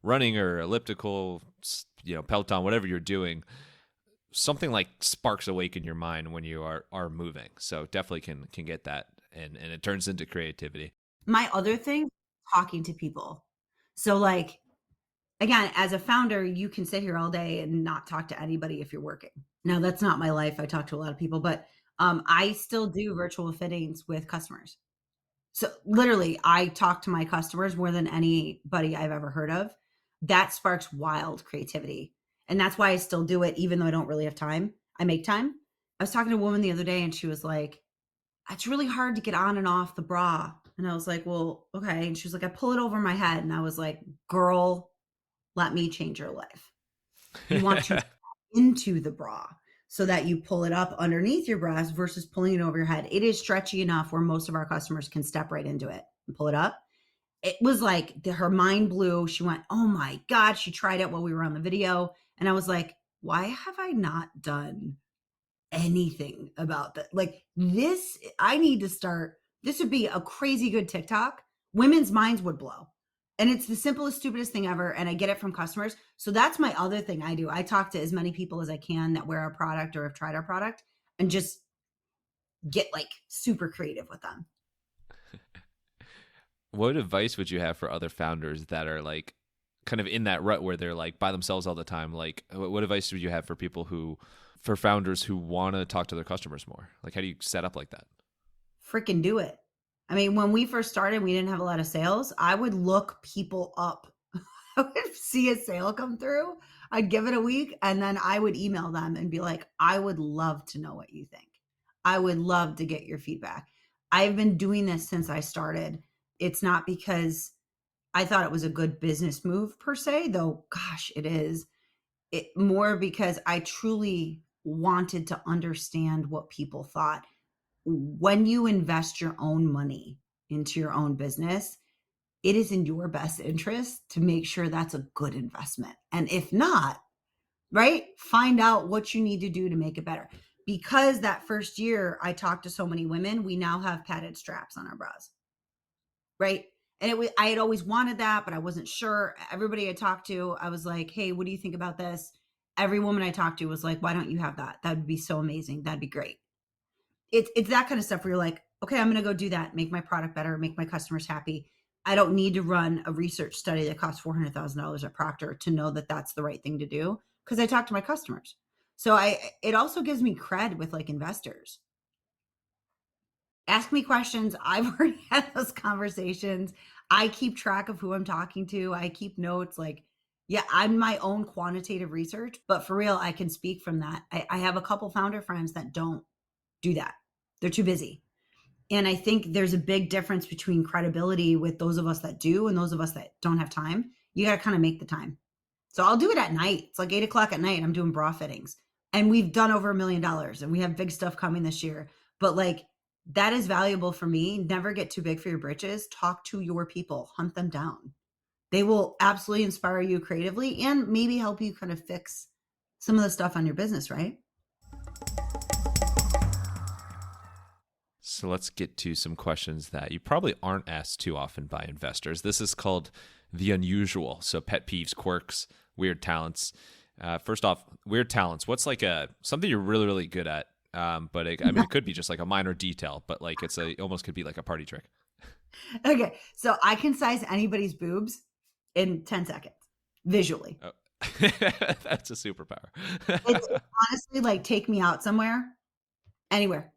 running or elliptical, Peloton, whatever you're doing, something like sparks awake in your mind when you are moving. So definitely can get that, and it turns into creativity. My other thing, talking to people. So like again, as a founder, you can sit here all day and not talk to anybody if you're working. Now, that's not my life. I talk to a lot of people, but I still do virtual fittings with customers. So literally, I talk to my customers more than anybody I've ever heard of. That sparks wild creativity. And that's why I still do it, even though I don't really have time. I make time. I was talking to a woman the other day and she was like, it's really hard to get on and off the bra. And I was like, well, okay. And she was like, I pull it over my head. And I was like, girl, let me change your life. You want to into the bra so that you pull it up underneath your breast versus pulling it over your head. It is stretchy enough where most of our customers can step right into it and pull it up. It was like her mind blew. She went, oh my God. She tried it while we were on the video. And I was like, why have I not done anything about that? Like this, I need to start. This would be a crazy good TikTok. Women's minds would blow. And it's the simplest, stupidest thing ever. And I get it from customers. So that's my other thing I do. I talk to as many people as I can that wear our product or have tried our product and just get like super creative with them. What advice would you have for other founders that are like kind of in that rut where they're like by themselves all the time? Like, what advice would you have for people for founders who want to talk to their customers more? Like, how do you set up like that? Freaking do it. I mean, when we first started, we didn't have a lot of sales. I would look people up. I would see a sale come through. I'd give it a week and then I would email them and be like, I would love to know what you think. I would love to get your feedback. I've been doing this since I started. It's not because I thought it was a good business move per se, though, gosh, it is. It more because I truly wanted to understand what people thought. When you invest your own money into your own business, it is in your best interest to make sure that's a good investment. And if not, right, find out what you need to do to make it better. Because that first year I talked to so many women, we now have padded straps on our bras, right? And I had always wanted that, but I wasn't sure. Everybody I talked to, I was like, hey, what do you think about this? Every woman I talked to was like, why don't you have that? That'd be so amazing. That'd be great. It's that kind of stuff where you're like, okay, I'm going to go do that, make my product better, make my customers happy. I don't need to run a research study that costs $400,000 at Procter to know that that's the right thing to do because I talk to my customers. So it also gives me cred with like investors. Ask me questions. I've already had those conversations. I keep track of who I'm talking to. I keep notes. Like, yeah, I'm my own quantitative research, but for real, I can speak from that. I have a couple founder friends that don't do that. They're too busy. And I think there's a big difference between credibility with those of us that do and those of us that don't have time. You got to kind of make the time. So I'll do it at night. It's like 8 o'clock at night. I'm doing bra fittings. And we've done over $1 million and we have big stuff coming this year. But like that is valuable for me. Never get too big for your britches. Talk to your people, hunt them down. They will absolutely inspire you creatively and maybe help you kind of fix some of the stuff on your business, right? So let's get to some questions that you probably aren't asked too often by investors. This is called the unusual. So pet peeves, quirks, weird talents. First off, weird talents. What's like something you're really, really good at? But it could be just like a minor detail, but like it almost could be like a party trick. Okay. So I can size anybody's boobs in 10 seconds visually. Oh. That's a superpower. It's honestly like take me out somewhere, anywhere.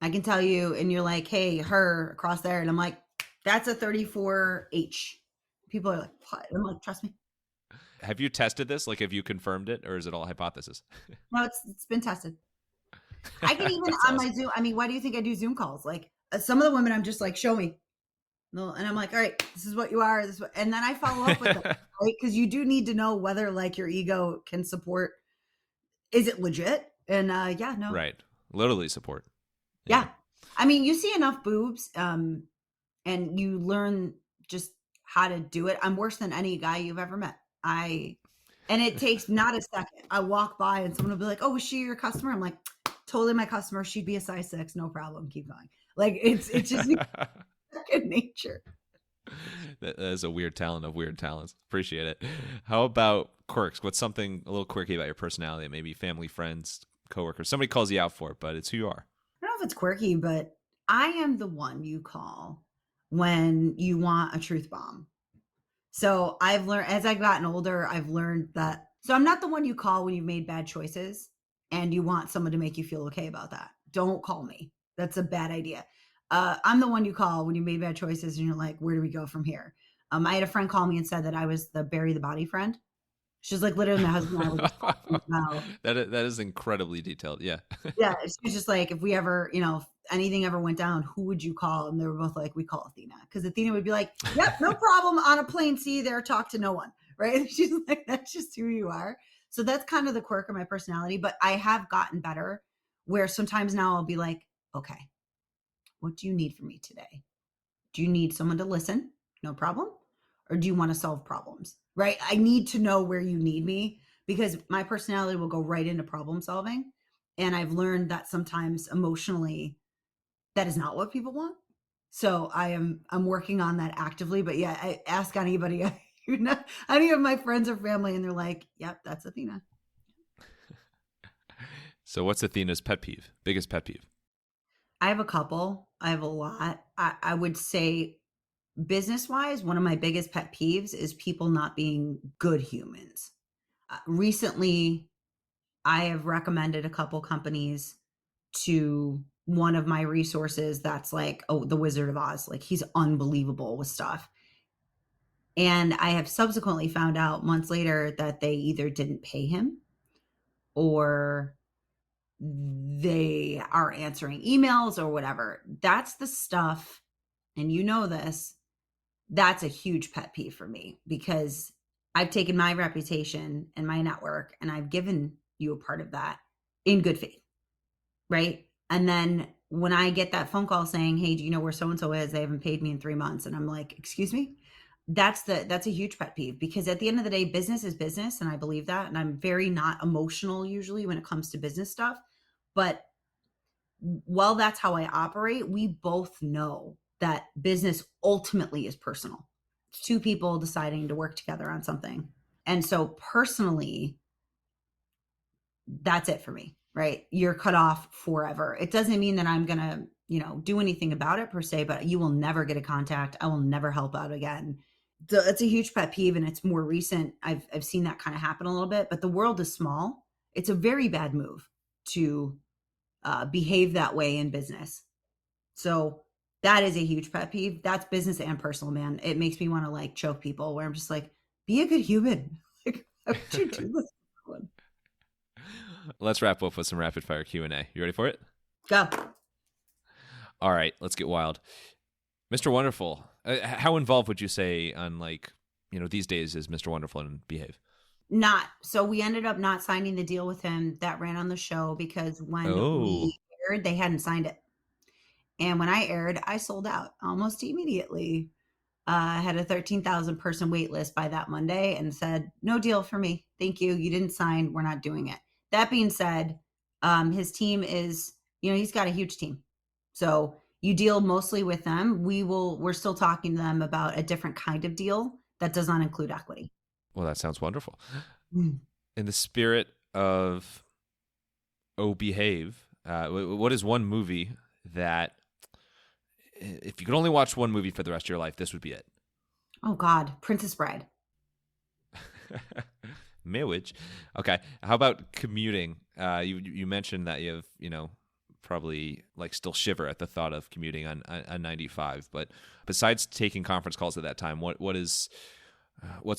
I can tell you, and you're like, hey, her across there. And I'm like, that's a 34H. People are like, what? I'm like, trust me. Have you tested this? Like, have you confirmed it, or is it all hypothesis? No, it's been tested. I can even on my Zoom. I mean, why do you think I do Zoom calls? Like some of the women, I'm just like, show me. No, and I'm like, all right, this is what you are. And then I follow up with them, right? Because you do need to know whether like your ego can support. Is it legit? And yeah, no, Right. Literally support. yeah. I mean, you see enough boobs, and you learn just how to do it. I'm worse than any guy you've ever met. And it takes not a second. I walk by and someone will be like, "Oh, is she your customer?" I'm like, "Totally my customer. She'd be a size 6, no problem. Keep going." Like it's just second nature. That is a weird talent of weird talents. Appreciate it. How about quirks? What's something a little quirky about your personality that maybe family, friends, coworkers, somebody calls you out for it, but it's who you are? I don't know if it's quirky, but I am the one you call when you want a truth bomb. So I've learned as I've gotten older, I've learned that. So I'm not the one you call when you've made bad choices and you want someone to make you feel okay about that. Don't call me. That's a bad idea. I'm the one you call when you made bad choices and you're like, where do we go from here? I had a friend call me and said that I was the bury the body friend. She's like, literally, my husband and I were just talking about, That is incredibly detailed. Yeah. yeah, she's just like, if we ever, if anything ever went down, who would you call? And they were both like, we call Athena. Because Athena would be like, yep, no problem. On a plane, see you there, talk to no one. Right. She's like, that's just who you are. So that's kind of the quirk of my personality. But I have gotten better where sometimes now I'll be like, okay, what do you need from me today? Do you need someone to listen? No problem. Or do you want to solve problems? Right. I need to know where you need me because my personality will go right into problem solving. And I've learned that sometimes emotionally, that is not what people want. So I'm working on that actively. But yeah, I ask anybody, any of my friends or family, and they're like, yep, that's Athena. So what's Athena's pet peeve? Biggest pet peeve? I have a couple. I have a lot. I would say business wise, one of my biggest pet peeves is people not being good humans. Recently, I have recommended a couple companies to one of my resources that's like, oh, the Wizard of Oz. Like he's unbelievable with stuff. And I have subsequently found out months later that they either didn't pay him or they are answering emails or whatever. That's the stuff. And you know this, that's a huge pet peeve for me because I've taken my reputation and my network and I've given you a part of that in good faith, right? And then when I get that phone call saying, "Hey, do you know where so and so is? They haven't paid me in 3 months." And I'm like, "Excuse me?" That's a huge pet peeve because at the end of the day, business is business, and I believe that. And I'm very not emotional usually when it comes to business stuff. But while that's how I operate, we both know that business ultimately is personal. It's two people deciding to work together on something. And so personally, that's it for me, right? You're cut off forever. It doesn't mean that I'm going to, do anything about it per se, but you will never get a contact. I will never help out again. So it's a huge pet peeve and it's more recent. I've seen that kind of happen a little bit, but the world is small. It's a very bad move to behave that way in business. So that is a huge pet peeve. That's business and personal, man. It makes me want to like choke people where I'm just like, be a good human. Like, how would you do this? Let's wrap up with some rapid fire Q&A. You ready for it? Go. All right, let's get wild. Mr. Wonderful, how involved would you say on these days is Mr. Wonderful and Behave? Not. So we ended up not signing the deal with him that ran on the show because when Oh, we aired, they hadn't signed it. And when I aired, I sold out almost immediately. I had a 13,000 person wait list by that Monday and said, no deal for me. Thank you. You didn't sign. We're not doing it. That being said, his team is, he's got a huge team. So you deal mostly with them. We're still talking to them about a different kind of deal that does not include equity. well, that sounds wonderful. Mm. In the spirit of Behave, what is one movie that, if you could only watch one movie for the rest of your life, this would be it? Oh God, Princess Bride. Marriage. Okay. How about commuting? You mentioned that you have, probably like still shiver at the thought of commuting on 95. But besides taking conference calls at that time, what's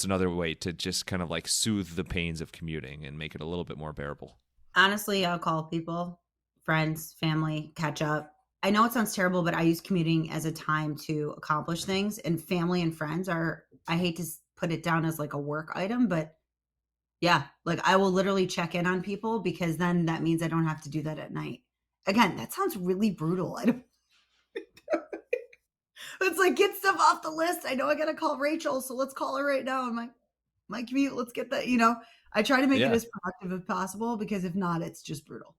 another way to just kind of like soothe the pains of commuting and make it a little bit more bearable? Honestly, I'll call people, friends, family, catch up. I know it sounds terrible, but I use commuting as a time to accomplish things. And family and friends I hate to put it down as like a work item, but yeah, like I will literally check in on people because then that means I don't have to do that at night. Again, that sounds really brutal. I don't. It's like, get stuff off the list. I know I got to call Rachel, so let's call her right now. I'm like, my commute, let's get that, I try to make it Yeah. as productive as possible because if not, it's just brutal.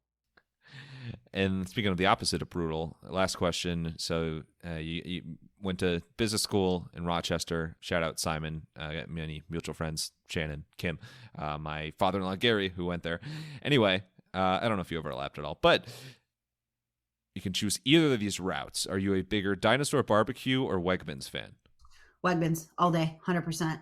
And speaking of the opposite of brutal, last question. So you went to business school in Rochester. Shout out Simon. I got many mutual friends, Shannon, Kim, my father-in-law Gary, who went there. Anyway, I don't know if you overlapped at all, but you can choose either of these routes. Are you a bigger Dinosaur Barbecue or Wegmans fan? Wegmans all day, 100%.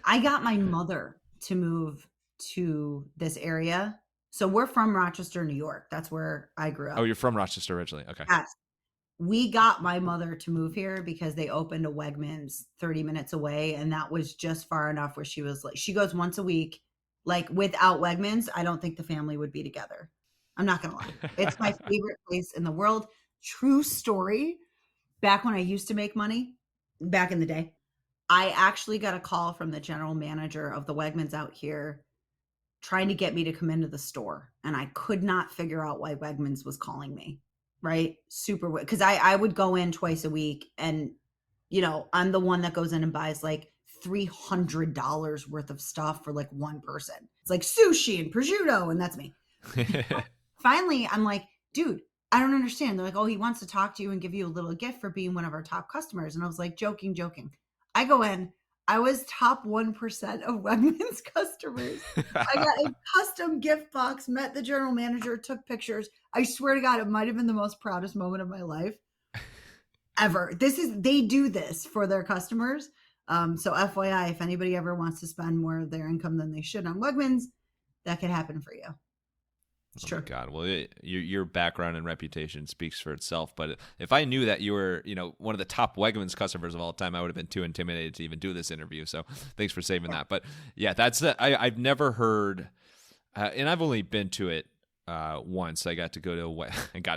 I got my mother to move to this area. So we're from Rochester, New York. That's where I grew Oh, up. you're from Rochester originally. Okay. Yes. We got my mother to move here because they opened a Wegmans 30 minutes away. And that was just far enough where she was like, she goes once a week. Like without Wegmans, I don't think the family would be together. I'm not going to lie. It's my favorite place in the world. True story. Back when I used to make money, back in the day, I actually got a call from the general manager of the Wegmans out here trying to get me to come into the store. And I could not figure out why Wegmans was calling me. Right. Super weird. Because I would go in twice a week and, I'm the one that goes in and buys like $300 worth of stuff for like one person. It's like sushi and prosciutto, and that's me. Finally, I'm like, dude, I don't understand. They're like, oh, he wants to talk to you and give you a little gift for being one of our top customers. And I was like, joking, joking. I go in, I was top 1% of Wegmans customers. I got a custom gift box, met the general manager, took pictures. I swear to God, it might have been the most proudest moment of my life ever. They do this for their customers. So FYI, if anybody ever wants to spend more of their income than they should on Wegmans, that could happen for you. It's Oh true. my God! Well, your background and reputation speaks for itself. But if I knew that you were, one of the top Wegmans customers of all time, I would have been too intimidated to even do this interview. So thanks for saving that. But yeah, I've never heard, and I've only been to it once. I got to go to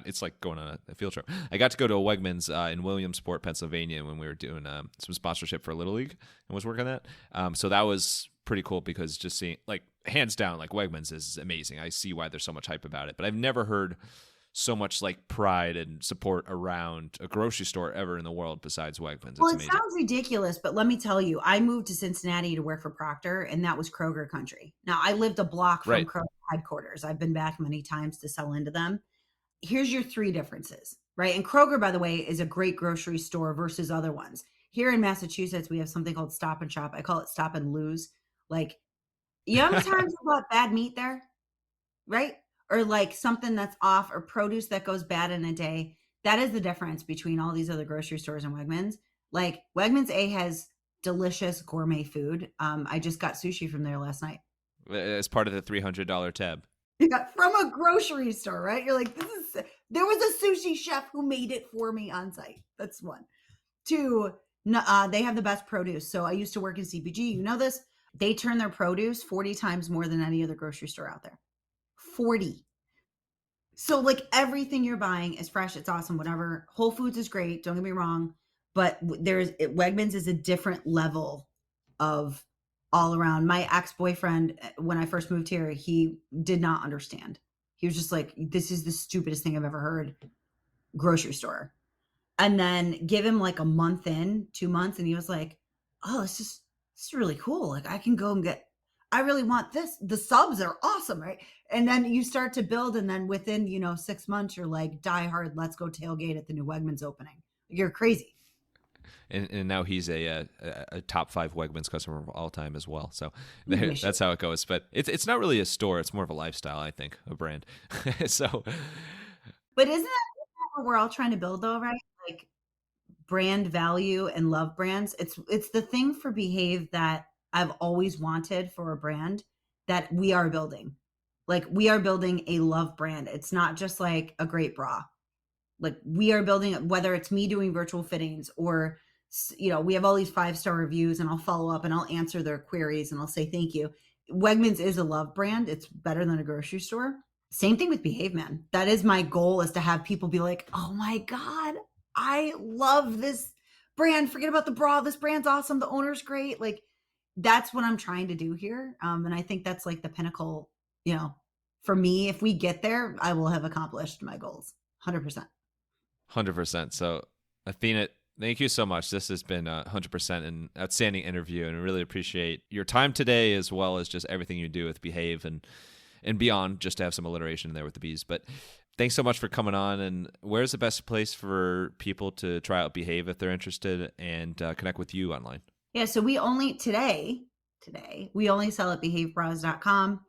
it's like going on a field trip. I got to go to a Wegmans in Williamsport, Pennsylvania, when we were doing some sponsorship for Little League and was working on that. So that was pretty cool because just seeing, like, hands down, like, Wegmans is amazing. I see why there's so much hype about it, but I've never heard so much like pride and support around a grocery store ever in the world besides Wegmans. Well, It's it amazing. sounds ridiculous, but let me tell you, I moved to Cincinnati to work for Procter, and that was Kroger country. Now, I lived a block from Right. Kroger headquarters. I've been back many times to sell into them. Here's your three differences, right? And Kroger, by the way, is a great grocery store versus other ones. Here in Massachusetts, we have something called Stop and Shop. I call it Stop and Lose. Like, you know how many times I bought bad meat there, right? Or like something that's off or produce that goes bad in a day. That is the difference between all these other grocery stores and Wegmans. Like Wegmans A has delicious gourmet food. I just got sushi from there last night. As part of the $300 tab. Yeah, from a grocery store, right? You're like, there was a sushi chef who made it for me on site. That's one. Two, they have the best produce. So I used to work in CPG. You know this. They turn their produce 40 times more than any other grocery store out there. 40. So like everything you're buying is fresh. It's awesome. Whatever. Whole Foods is great. Don't get me wrong. But Wegmans is a different level of all around. My ex-boyfriend, when I first moved here, he did not understand. He was just like, this is the stupidest thing I've ever heard. Grocery store. And then give him like a month in, 2 months, and he was like, oh, this is really cool. Like I can go and I really want this. The subs are awesome, right? And then you start to build, and then within, 6 months, you're like, die hard, let's go tailgate at the new Wegmans opening. You're crazy. And now he's a top 5 Wegmans customer of all time as well. So Wish that's how it goes. But it's not really a store. It's more of a lifestyle, I think, a brand. So But isn't that what we're all trying to build though, right? Like brand value and love brands. It's the thing for Behave that I've always wanted for a brand that we are building. Like we are building a love brand. It's not just like a great bra. Like we are building, whether it's me doing virtual fittings or we have all these 5-star reviews, and I'll follow up and I'll answer their queries and I'll say thank you. Wegmans is a love brand. It's better than a grocery store. Same thing with Behave, man. That is my goal, is to have people be like, oh my God, I love this brand. Forget about the bra. This brand's awesome. The owner's great. Like that's what I'm trying to do here. And I think that's like the pinnacle, for me. If we get there, I will have accomplished my goals. 100%. 100%. So Athena, Thank you so much. This has been 100% an outstanding interview, and I really appreciate your time today, as well as just everything you do with Behave and beyond, just to have some alliteration there with the bees. But thanks so much for coming on. And where's the best place for people to try out Behave if they're interested and connect with you online? Yeah, so we only today we only sell at behavebras.com.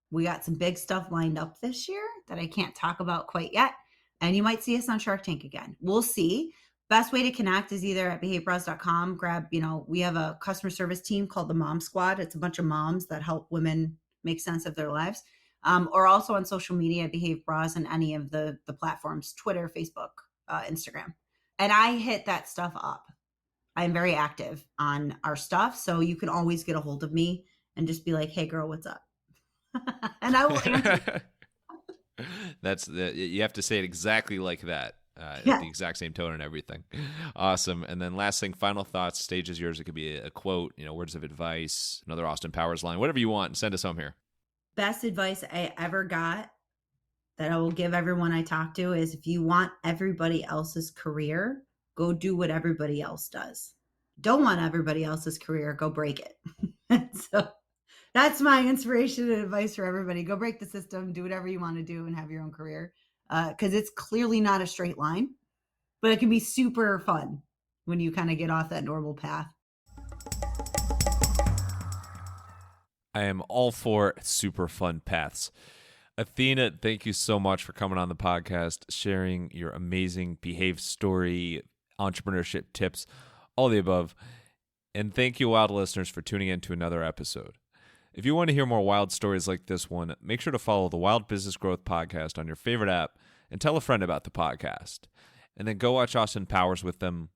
We got some big stuff lined up this year that I can't talk about quite yet. And you might see us on Shark Tank again. We'll see. Best way to connect is either at behavebras.com. Grab, we have a customer service team called the Mom Squad. It's a bunch of moms that help women make sense of their lives. Or also on social media, Behave Bras and any of the platforms, Twitter, Facebook, Instagram. And I hit that stuff up. I'm very active on our stuff. So you can always get a hold of me and just be like, hey girl, what's up? And I will answer. You have to say it exactly like that. Yeah. The exact same tone and everything. Awesome. And then last thing, final thoughts. Stage is yours. It could be a quote, words of advice, another Austin Powers line, whatever you want. Send us home here. Best advice I ever got that I will give everyone I talk to is, if you want everybody else's career, go do what everybody else does. Don't want everybody else's career, go break it. So that's my inspiration and advice for everybody. Go break the system, do whatever you want to do, and have your own career. Because it's clearly not a straight line, but it can be super fun when you kind of get off that normal path. I am all for super fun paths. Athena, thank you so much for coming on the podcast, sharing your amazing Behave story, entrepreneurship tips, all the above. And thank you, wild listeners, for tuning in to another episode. If you want to hear more wild stories like this one, make sure to follow the Wild Business Growth Podcast on your favorite app and tell a friend about the podcast. And then go watch Austin Powers with them,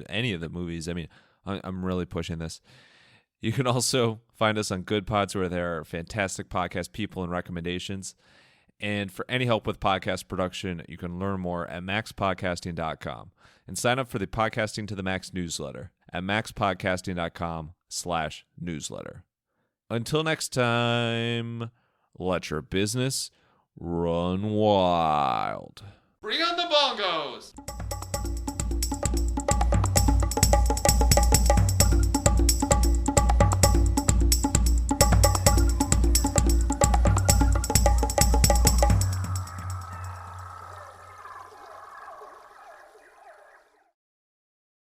any of the movies. I mean, I'm really pushing this. You can also find us on Good Pods, where there are fantastic podcast people and recommendations. And for any help with podcast production, you can learn more at maxpodcasting.com and sign up for the Podcasting to the Max newsletter at maxpodcasting.com/newsletter. Until next time, let your business run wild. Bring on the bongos!